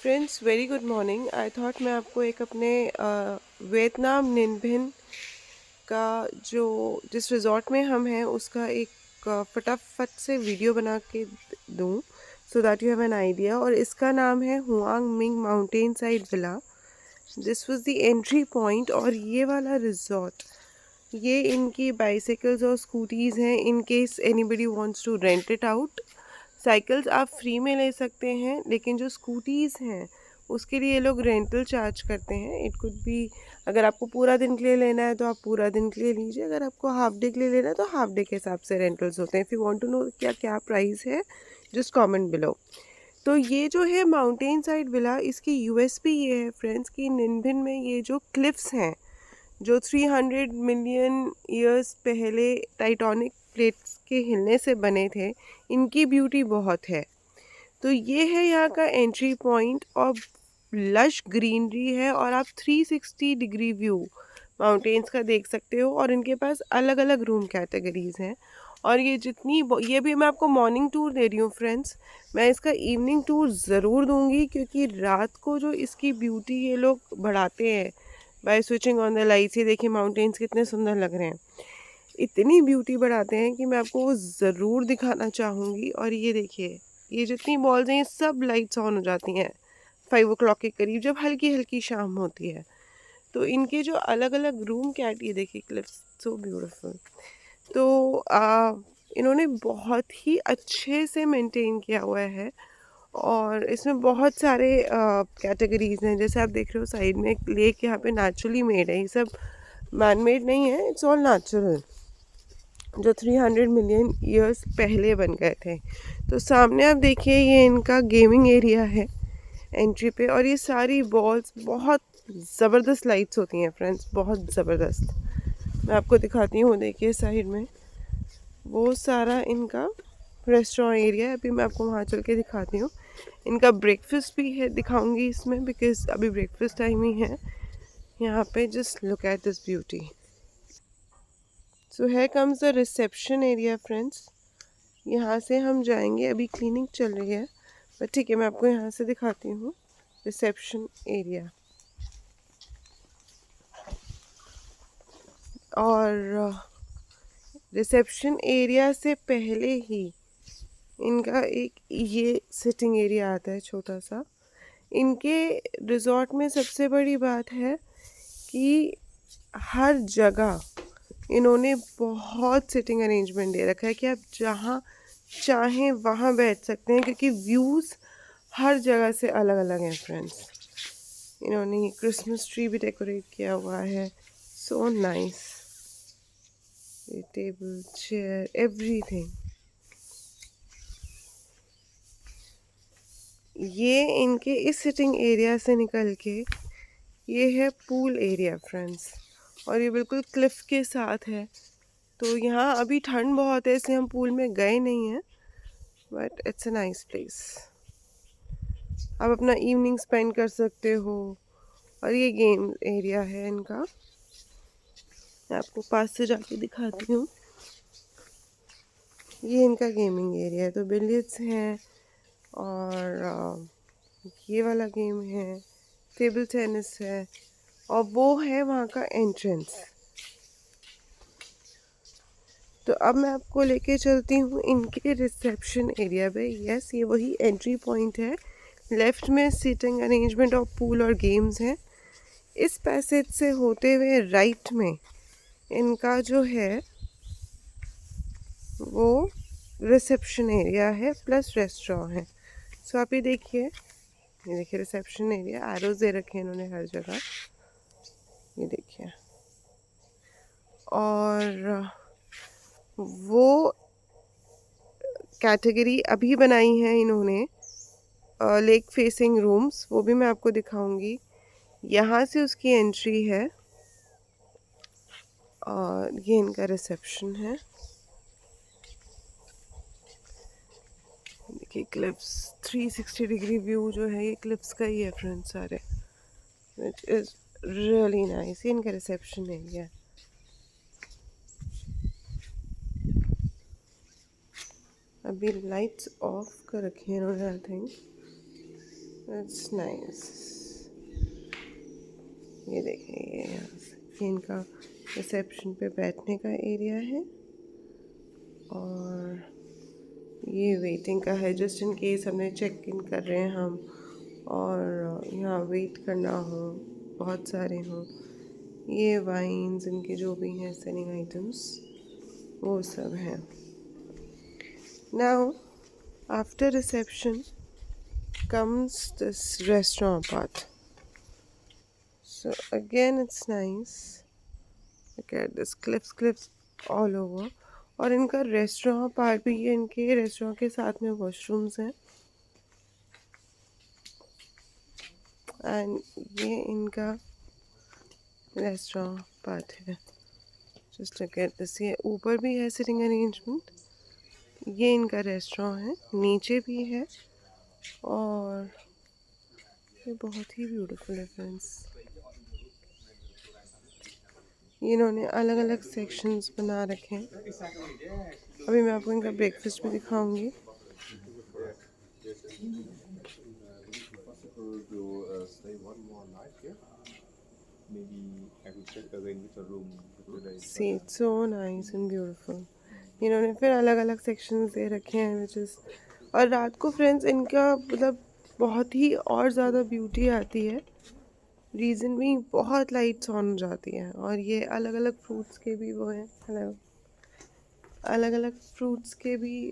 Friends very good morning. I thought मैं आपको एक अपने वियतनाम निन्भिन का जो जिस रिज़ॉर्ट में हम हैं उसका एक फटाफट से वीडियो बना के दूँ so that you have an idea. और इसका नाम है Huang Ming mountain side villa. This was the entry point. और ये वाला रिज़ॉर्ट, ये इनकी बाइसाइकिल्स और स्कूटीज़ हैं in case anybody wants to rent it out. Cycles आप फ्री में ले सकते हैं, लेकिन जो स्कूटीज़ हैं उसके लिए ये लोग रेंटल चार्ज करते हैं। इट कुड बी, अगर आपको पूरा दिन के लिए लेना है तो आप पूरा दिन के लिए लीजिए, अगर आपको हाफ डे के लिए लेना है तो हाफ डे के हिसाब से रेंटल्स होते हैं। If you want to know क्या क्या प्राइस है, जस्ट कमेंट बिलो। तो ये जो है माउंटेन साइड विला, इसकी यूएसपी ये है फ्रेंड्स कि निन्भिन में ये जो क्लिफ्स हैं जो 300 मिलियन ईयर्स पहले टाइटॉनिक प्लेट्स के हिलने से बने थे, इनकी ब्यूटी बहुत है। तो ये है यहाँ का एंट्री पॉइंट। और लश ग्रीनरी है और आप 360 डिग्री व्यू माउंटेन्स का देख सकते हो। और इनके पास अलग अलग रूम कैटेगरीज हैं। और ये भी मैं आपको मॉर्निंग टूर दे रही हूँ फ्रेंड्स। मैं इसका इवनिंग टूर ज़रूर दूंगी, क्योंकि रात को जो इसकी ब्यूटी ये लोग बढ़ाते हैं by switching on the lights. ये देखिए माउंटेन्स कितने सुंदर लग रहे हैं, इतनी ब्यूटी बढ़ाते हैं कि मैं आपको वो ज़रूर दिखाना चाहूँगी। और ये देखिए, ये जितनी बॉल्स हैं ये सब लाइट्स ऑन हो जाती हैं 5 o'clock के करीब, जब हल्की हल्की शाम होती है। तो इनके जो अलग अलग रूम कैट, ये देखिए क्लिप्स, सो ब्यूटीफुल। तो इन्होंने बहुत ही अच्छे से मेंटेन किया हुआ है। और इसमें बहुत सारे कैटेगरीज हैं। जैसे आप देख रहे हो साइड में एक लेक यहाँ पे नेचुरली मेड है, ये सब मैन मेड नहीं है, इट्स ऑल नेचुरल, जो 300 मिलियन ईयर्स पहले बन गए थे। तो सामने आप देखिए ये इनका गेमिंग एरिया है एंट्री पे। और ये सारी बॉल्स बहुत ज़बरदस्त लाइट्स होती हैं फ्रेंड्स, बहुत ज़बरदस्त। मैं आपको दिखाती हूँ, देखिए साइड में वो सारा इनका रेस्टोरेंट एरिया है। अभी मैं आपको वहाँ चल के दिखाती हूँ। इनका ब्रेकफास्ट भी है, दिखाऊंगी इसमें, बिकॉज अभी ब्रेकफास्ट टाइम ही है यहाँ पे। Just look at this beauty. So here comes the reception area friends. यहाँ से हम जाएंगे, अभी क्लीनिंग चल रही है, बट ठीक है मैं आपको यहाँ से दिखाती हूँ रिसेप्शन एरिया। और रिसेप्शन एरिया से पहले ही इनका एक ये सिटिंग एरिया आता है छोटा सा। इनके रिजॉर्ट में सबसे बड़ी बात है कि हर जगह इन्होंने बहुत सिटिंग अरेंजमेंट दे रखा है कि आप जहाँ चाहें वहाँ बैठ सकते हैं, क्योंकि व्यूज़ हर जगह से अलग अलग हैं फ्रेंड्स। इन्होंने ये क्रिसमस ट्री भी डेकोरेट किया हुआ है, सो नाइस। ये टेबल, चेयर, एवरीथिंग। ये इनके इस सिटिंग एरिया से निकल के ये है पूल एरिया फ्रेंड्स। और ये बिल्कुल क्लिफ के साथ है। तो यहाँ अभी ठंड बहुत है इसलिए हम पूल में गए नहीं हैं, but it's a nice place. आप अपना इवनिंग स्पेंड कर सकते हो। और ये गेम एरिया है इनका, मैं आपको पास से जाके दिखाती हूँ। ये इनका गेमिंग एरिया है, तो बिलियर्ड्स हैं और ये वाला गेम है, टेबल टेनिस है, और वो है वहाँ का एंट्रेंस। तो अब मैं आपको लेके चलती हूँ इनके रिसेप्शन एरिया पे। यस, ये वही एंट्री पॉइंट है। लेफ्ट में सीटिंग अरेंजमेंट और पूल और गेम्स हैं। इस पैसेज से होते हुए राइट में इनका जो है वो रिसेप्शन एरिया है प्लस रेस्टोरेंट है। सो आप ये देखिए रिसेप्शन एरिया, एरोज दे रखे हैं इन्होंने हर जगह, ये देखिए। और वो कैटेगरी अभी बनाई है इन्होंने लेक फेसिंग रूम्स, वो भी मैं आपको दिखाऊंगी। यहाँ से उसकी एंट्री है और ये इनका रिसेप्शन है। देखिए क्लिप्स, 360 डिग्री व्यू जो है ये क्लिप्स का ही है फ्रेंड्स सारे, विच इज़ रियली नाइस। ये इनका रिसेप्शन एरिया है। अभी लाइट्स ऑफ कर रखी है इन्होंने आई थिंक, इट्स नाइस। ये देखिए, ये यहाँ से ये इनका रिसेप्शन पे बैठने का एरिया है, और ये वेटिंग का है, जस्ट इन केस हमने चेक इन कर रहे हैं हम और यहाँ वेट करना हो, बहुत सारे हों। ये वाइन्स इनके जो भी हैं सेलिंग आइटम्स वो सब हैं। Now after reception comes this restaurant part. So again it's nice. Look at this cliffs all over. और इनका रेस्टोरेंट पार्ट भी है, इनके रेस्टोरेंट के साथ में वॉशरूम्स हैं, एंड ये इनका रेस्टोरेंट पार्ट है। Just look at this. ये ऊपर भी है सिटिंग अरेंजमेंट। ये इनका रेस्टोरेंट है, नीचे भी है, और ये बहुत ही ब्यूटीफुल है फ्रेंड्स। ये इन्होंने अलग अलग सेक्शंस बना रखे हैं। अभी मैं आपको इनका ब्रेकफास्ट भी दिखाऊंगी। See, it's so nice and beautiful. इन्होंने फिर अलग अलग सेक्शंस दे रखे हैं विच इज़, और रात को फ्रेंड्स इनका मतलब बहुत ही और ज़्यादा ब्यूटी आती है। रीज़न भी बहुत लाइट्स ऑन हो जाती है, और ये अलग अलग फ्रूट्स के भी वो हैं, अलग अलग फ्रूट्स के भी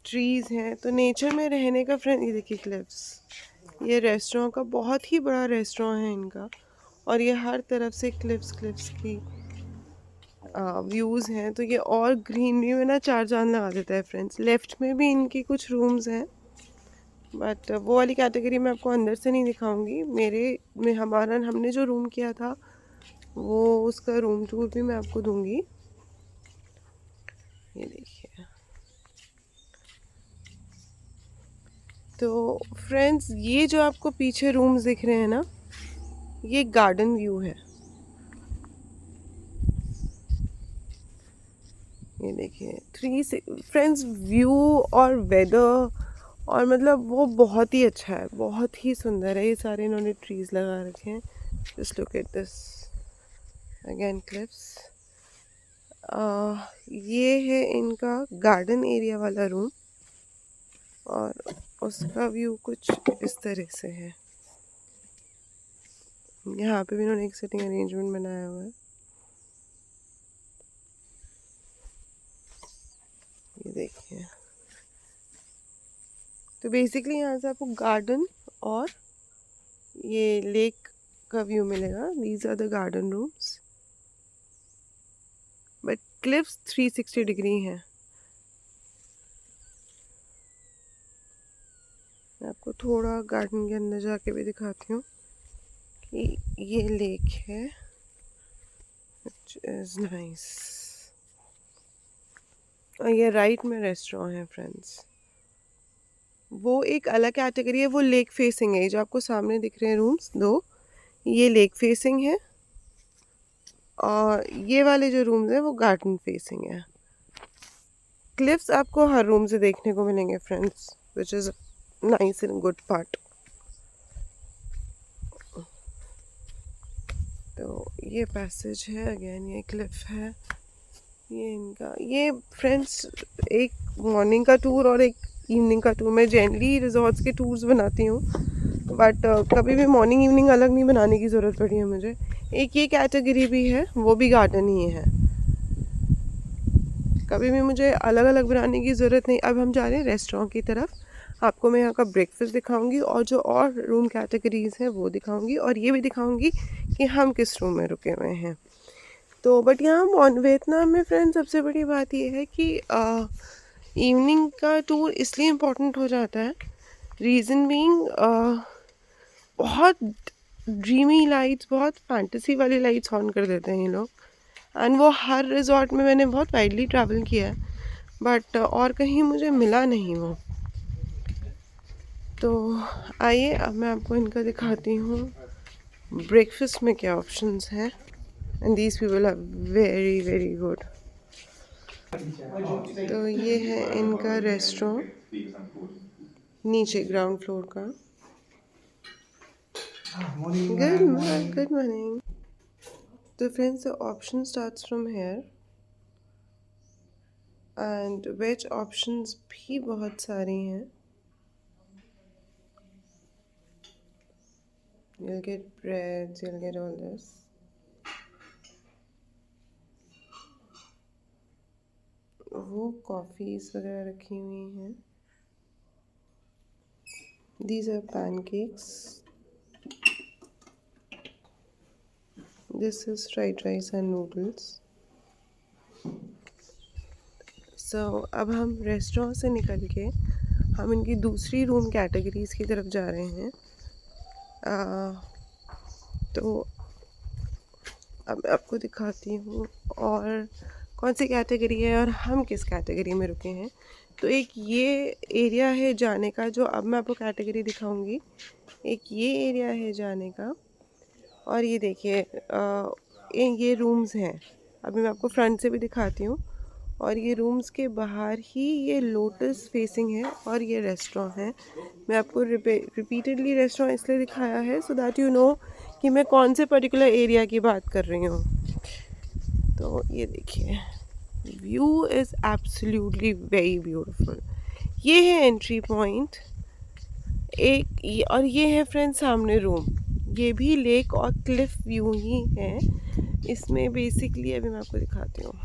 ट्रीज़ हैं। तो नेचर में रहने का फ्रेंड, ये देखिए क्लिफ्स। ये रेस्टोरेंट का बहुत ही बड़ा रेस्टोरेंट है इनका, और ये हर तरफ से क्लिफ्स की व्यूज़ हैं। तो ये और ग्रीनरी में ना चार चांद लगा देता है फ्रेंड्स। लेफ़्ट में भी इनकी कुछ रूम्स हैं, बट वो वाली कैटेगरी मैं आपको अंदर से नहीं दिखाऊंगी। मेरे में हमने जो रूम किया था वो उसका रूम टूर भी मैं आपको दूंगी। ये देखिए। तो फ्रेंड्स, ये जो आपको पीछे रूम्स दिख रहे हैं ना, ये गार्डन व्यू है। ये देखिए फ्रेंड्स, व्यू और वेदर और मतलब वो बहुत ही अच्छा है, बहुत ही सुंदर है। ये सारे इन्होंने ट्रीज़ लगा रखे हैं। Just look at this again clips. ये है इनका गार्डन एरिया वाला रूम, और उसका व्यू कुछ इस तरह से है। यहाँ पे भी इन्होंने एक सिटिंग अरेंजमेंट बनाया हुआ है। ये देखिए। तो बेसिकली यहाँ से आपको गार्डन और ये लेक का व्यू मिलेगा। These are the garden rooms, but cliffs 360 degree हैं। मैं आपको थोड़ा गार्डन के अंदर जाके भी दिखाती हूँ कि ये लेक है, which is nice। और ये राइट में रेस्टोरेंट है फ्रेंड्स। वो एक अलग कैटेगरी है, वो लेक फेसिंग है। जो आपको सामने दिख रहे हैं रूम्स दो, ये लेक फेसिंग है, और ये वाले जो रूम्स हैं वो गार्डन फेसिंग है। क्लिफ्स आपको हर रूम से देखने को मिलेंगे friends, which is nice and good part. तो ये पैसेज है, अगेन ये क्लिफ है। ये इनका, ये फ्रेंड्स एक मॉर्निंग का टूर और एक इवनिंग का टूर। मैं जनरली रिजॉर्ट्स के टूर्स बनाती हूँ, बट कभी भी मॉर्निंग इवनिंग अलग नहीं बनाने की ज़रूरत पड़ी है मुझे। एक ये कैटेगरी भी है, वो भी गार्डन ही है। कभी भी मुझे अलग अलग बनाने की ज़रूरत नहीं। अब हम जा रहे हैं रेस्टोरेंट की तरफ। आपको मैं यहाँ का ब्रेकफास्ट दिखाऊंगी, और जो और रूम कैटेगरीज़ हैं वो दिखाऊंगी, और ये भी दिखाऊंगी कि हम किस रूम में रुके हुए हैं। तो बट यहाँ वियतनाम में फ्रेंड्स सबसे बड़ी बात ये है कि इवनिंग का टूर इसलिए इम्पोर्टेंट हो जाता है, रीज़न बीइंग बहुत ड्रीमी लाइट्स, बहुत फैंटेसी वाली लाइट्स ऑन कर देते हैं ये लोग। एंड वो हर रिजॉर्ट में, मैंने बहुत वाइडली ट्रैवल किया है, बट और कहीं मुझे मिला नहीं वो। तो आइए अब मैं आपको इनका दिखाती हूँ ब्रेकफास्ट में क्या ऑप्शंस हैं। And these people are very very good. तो ये है इनका रेस्टोरेंट। नीचे ग्राउंड फ्लोर का। Good morning. तो friends, the option starts from here and veg options भी बहुत सारी हैं। You'll get breads, you'll get all this. वो कॉफ़ीज वगैरह रखी हुई हैं। These are pancakes. This is fried rice and noodles. So अब हम रेस्टोरेंट से निकल के हम इनकी दूसरी रूम कैटेगरीज की तरफ जा रहे हैं। तो अब मैं आपको दिखाती हूँ और कौन सी कैटेगरी है और हम किस कैटेगरी में रुके हैं। तो एक ये एरिया है जाने का, जो अब मैं आपको कैटेगरी दिखाऊंगी। एक ये एरिया है जाने का, और ये देखिए ये रूम्स हैं। अभी मैं आपको फ्रंट से भी दिखाती हूँ। और ये रूम्स के बाहर ही ये लोटस फेसिंग है और ये रेस्टोरेंट है। मैं आपको रिपीटेडली रेस्टोरेंट इसलिए दिखाया है सो दैट यू नो कि मैं कौन से पर्टिकुलर एरिया की बात कर रही हूँ। तो ये देखिए, view is absolutely very beautiful. ये है एंट्री पॉइंट और ये है फ्रेंड्स सामने रूम। ये भी लेक और क्लिफ व्यू ही है इसमें बेसिकली। अभी मैं आपको दिखाती हूँ।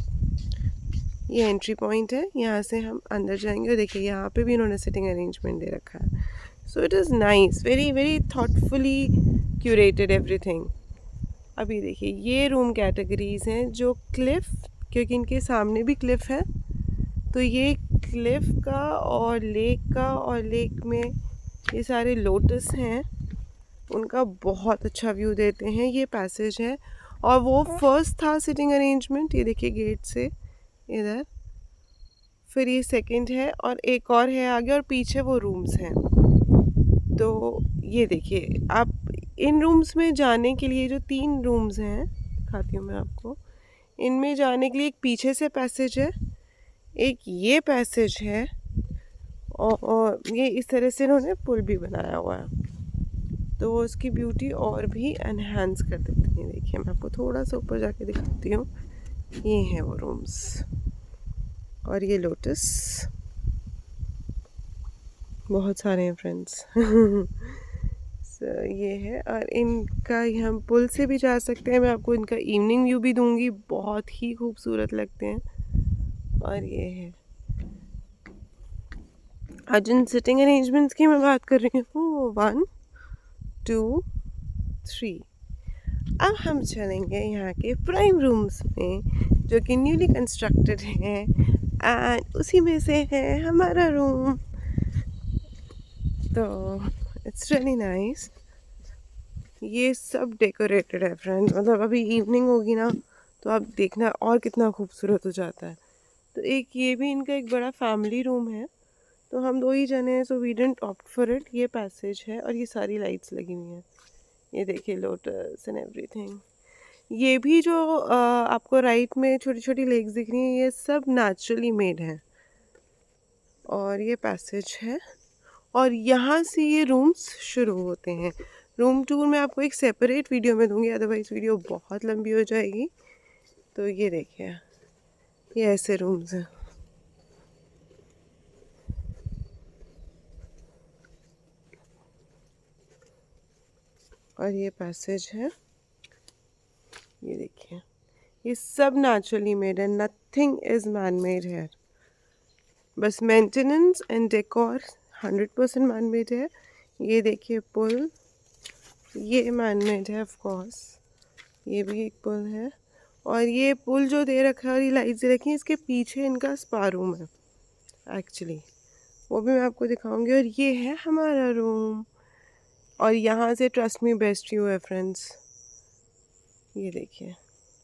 ये एंट्री पॉइंट है, यहाँ से हम अंदर जाएंगे और देखिए यहाँ पे भी इन्होंने सिटिंग अरेंजमेंट दे रखा है। So it is nice, very very thoughtfully curated everything. अभी देखिए ये रूम कैटेगरीज हैं जो क्लिफ, क्योंकि इनके सामने भी क्लिफ है, तो ये क्लिफ का और लेक में ये सारे लोटस हैं, उनका बहुत अच्छा व्यू देते हैं। ये पैसेज है और वो फर्स्ट था सिटिंग अरेंजमेंट, ये देखिए गेट से इधर, फिर ये सेकंड है और एक और है आगे, और पीछे वो रूम्स हैं। तो ये देखिए, आप इन रूम्स में जाने के लिए जो 3 रूम्स हैं दिखाती हूँ मैं आपको। इनमें जाने के लिए एक पीछे से पैसेज है, एक ये पैसेज है, और ये इस तरह से इन्होंने पुल भी बनाया हुआ है, तो वो उसकी ब्यूटी और भी एनहांस कर देती है। देखिए मैं आपको थोड़ा सा ऊपर जाके दिखाती हूँ। ये हैं वो रूम्स और ये लोटस बहुत सारे हैं फ्रेंड्स। So, ये है, और इनका हम पुल से भी जा सकते हैं। मैं आपको इनका इवनिंग व्यू भी दूंगी, बहुत ही खूबसूरत लगते हैं। और ये है, आज जिन सिटिंग अरेंजमेंट्स की मैं बात कर रही हूँ वो 1 2 3। अब हम चलेंगे यहाँ के प्राइम रूम्स में जो कि न्यूली कंस्ट्रक्टेड हैं, एंड उसी में से है हमारा रूम। तो इट्स रियली नाइस। ये सब डेकोरेटेड है फ्रेंड्स, मतलब अभी इवनिंग होगी ना तो आप देखना और कितना खूबसूरत हो जाता है। तो एक ये भी इनका एक बड़ा फैमिली रूम है, तो हम 2 ही जने हैं, so we didn't opt for it. ये पैसेज है और ये सारी लाइट्स लगी हुई हैं। ये देखिए लोटस एंड एवरीथिंग। ये भी जो आपको राइट में छोटी छोटी लेक्स दिख रही हैं, ये सब नेचुरली मेड हैं। और ये पैसेज है और यहाँ से ये रूम्स शुरू होते हैं। रूम टूर मैं आपको एक सेपरेट वीडियो में दूंगी, अदरवाइज़ वीडियो बहुत लंबी हो जाएगी। तो ये देखिए, ये ऐसे रूम्स हैं और ये पैसेज है। ये देखिए, ये सब नेचुरली मेड है, नथिंग इज़ मैन मेड है। बस maintenance and decor 100% man made है। ये देखिए पुल, ये मैन मेड है ऑफ कोर्स। ये भी एक पुल है, और ये पुल जो दे रखा है और ये लाइट्स दे रखी हैं, इसके पीछे इनका स्पा रूम है एक्चुअली, वो भी मैं आपको दिखाऊंगी। और ये है हमारा रूम, और यहाँ से ट्रस्ट मी बेस्ट व्यू है फ्रेंड्स। ये देखिए,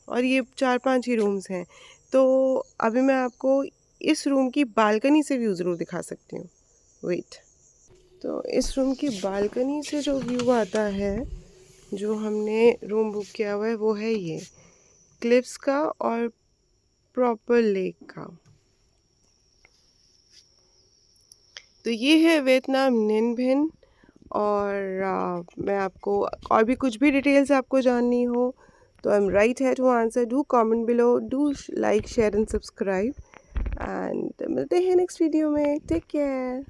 और ये 4-5 ही रूम्स हैं। तो अभी मैं आपको इस रूम की बालकनी से व्यू ज़रूर दिखा सकती हूँ, वेट। तो इस रूम की बालकनी से जो व्यू आता है, जो हमने रूम बुक किया हुआ है, वो है ये क्लिफ्स का और प्रॉपर लेक का। तो ये है वियतनाम निन भिन। और मैं आपको और भी कुछ भी डिटेल्स आपको जाननी हो तो I am right here to answer. Do comment below, do like share and subscribe, and मिलते हैं नेक्स्ट वीडियो में। Take care.